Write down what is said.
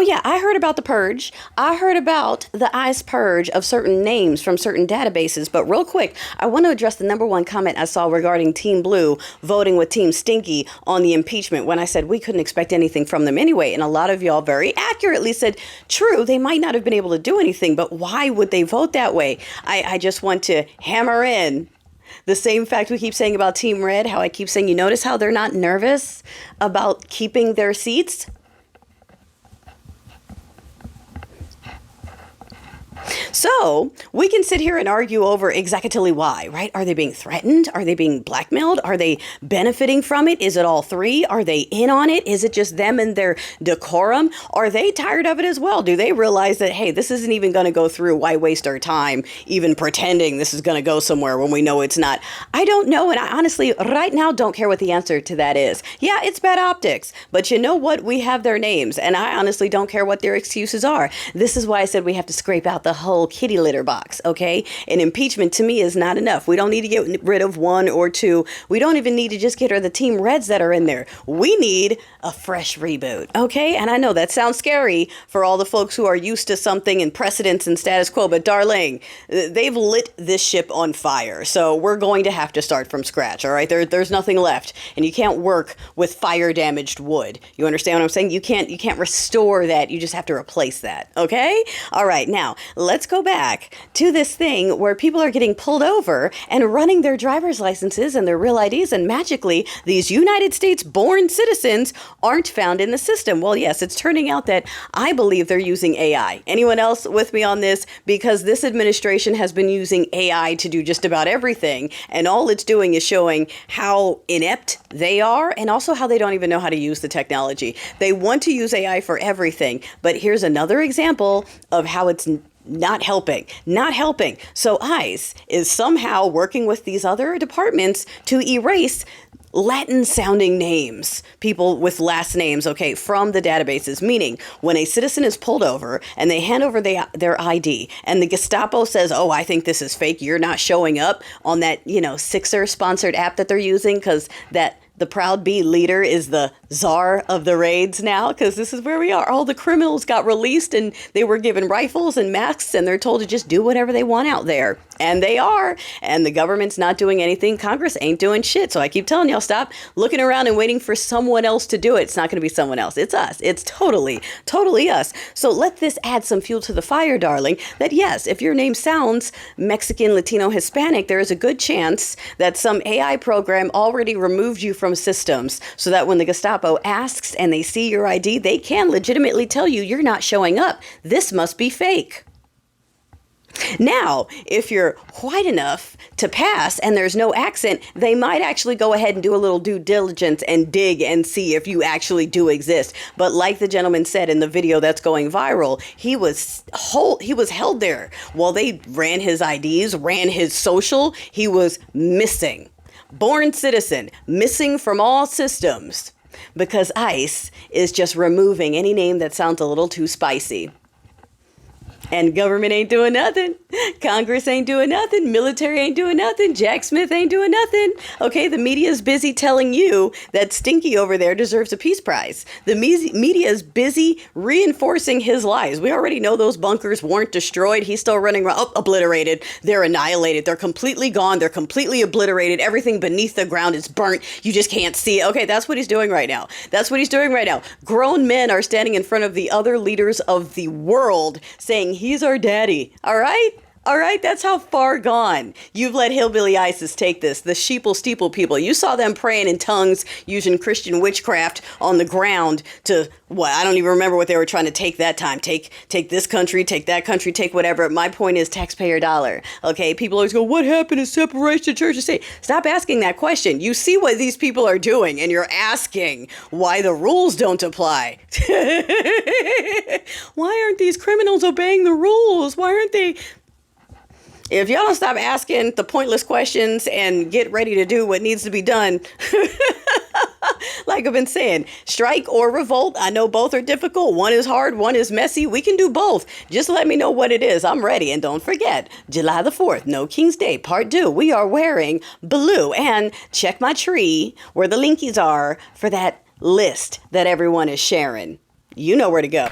yeah, I heard about the purge. I heard about the ICE purge of certain names from certain databases. But real quick, I want to address the number one comment I saw regarding Team Blue voting with Team Stinky on the impeachment when I said we couldn't expect anything from them anyway. And a lot of y'all very accurately said, true, they might not have been able to do anything, but why would they vote that way? I just want to hammer in the same fact we keep saying about Team Red, how I keep saying, you notice how they're not nervous about keeping their seats? So we can sit here and argue over exactly why, right? Are they being threatened? Are they being blackmailed? Are they benefiting from it? Is it all three? Are they in on it? Is it just them and their decorum? Are they tired of it as well? Do they realize that, hey, this isn't even going to go through? Why waste our time even pretending this is going to go somewhere when we know it's not? I don't know. And I honestly, right now, don't care what the answer to that is. Yeah, it's bad optics. But you know what? We have their names. And I honestly don't care what their excuses are. This is why I said we have to scrape out the whole kitty litter box, okay? And impeachment to me is not enough. We don't need to get rid of one or two. We don't even need to just get rid of the Team Reds that are in there. We need a fresh reboot, okay? And I know that sounds scary for all the folks who are used to something and precedents and status quo, but darling, they've lit this ship on fire. So we're going to have to start from scratch, all right? There's nothing left. And you can't work with fire damaged wood. You understand what I'm saying? You can't restore that. You just have to replace that, okay? All right, now let's go back to this thing where people are getting pulled over and running their driver's licenses and their real IDs, and magically these United States born citizens aren't found in the system. Well, yes, it's turning out that I believe they're using AI. Anyone else with me on this? Because this administration has been using AI to do just about everything, and all it's doing is showing how inept they are and also how they don't even know how to use the technology. They want to use AI for everything, but here's another example of how it's not helping. So ICE is somehow working with these other departments to erase Latin sounding names, people with last names, okay, from the databases, meaning when a citizen is pulled over and they hand over their ID and the Gestapo says, oh, I think this is fake, you're not showing up on that, Sixer sponsored app that they're using because the Proud B leader is the czar of the raids now, because this is where we are. All the criminals got released and they were given rifles and masks and they're told to just do whatever they want out there. And they are. And the government's not doing anything. Congress ain't doing shit. So I keep telling y'all, stop looking around and waiting for someone else to do it. It's not going to be someone else. It's us. It's totally us. So let this add some fuel to the fire, darling, that yes, if your name sounds Mexican, Latino, Hispanic, there is a good chance that some AI program already removed you from systems so that when the Gestapo asks and they see your ID, they can legitimately tell you you're not showing up. This must be fake. Now, if you're white enough to pass and there's no accent, they might actually go ahead and do a little due diligence and dig and see if you actually do exist. But like the gentleman said in the video that's going viral, he was held there while they ran his IDs, ran his social. He was missing. Born citizen, missing from all systems because ICE is just removing any name that sounds a little too spicy. And government ain't doing nothing. Congress ain't doing nothing. Military ain't doing nothing. Jack Smith ain't doing nothing. Okay, the media's busy telling you that Stinky over there deserves a peace prize. The media is busy reinforcing his lies. We already know those bunkers weren't destroyed. He's still running around, obliterated. They're annihilated. They're completely gone. They're completely obliterated. Everything beneath the ground is burnt. You just can't see it. Okay, that's what he's doing right now. Grown men are standing in front of the other leaders of the world saying, he's our daddy. All right, that's how far gone you've let hillbilly ISIS take this. The sheeple steeple people. You saw them praying in tongues using Christian witchcraft on the ground to what? I don't even remember what they were trying to take that time. Take this country, take that country, take whatever. My point is taxpayer dollar. Okay, people always go, what happened to separation of church and state? Stop asking that question. You see what these people are doing and you're asking why the rules don't apply. Why aren't these criminals obeying the rules? Why aren't they? If y'all don't stop asking the pointless questions and get ready to do what needs to be done, like I've been saying, strike or revolt. I know both are difficult. One is hard, one is messy. We can do both. Just let me know what it is. I'm ready. And don't forget, July the 4th, No King's Day, Part 2. We are wearing blue. And check my tree where the linkies are for that list that everyone is sharing. You know where to go.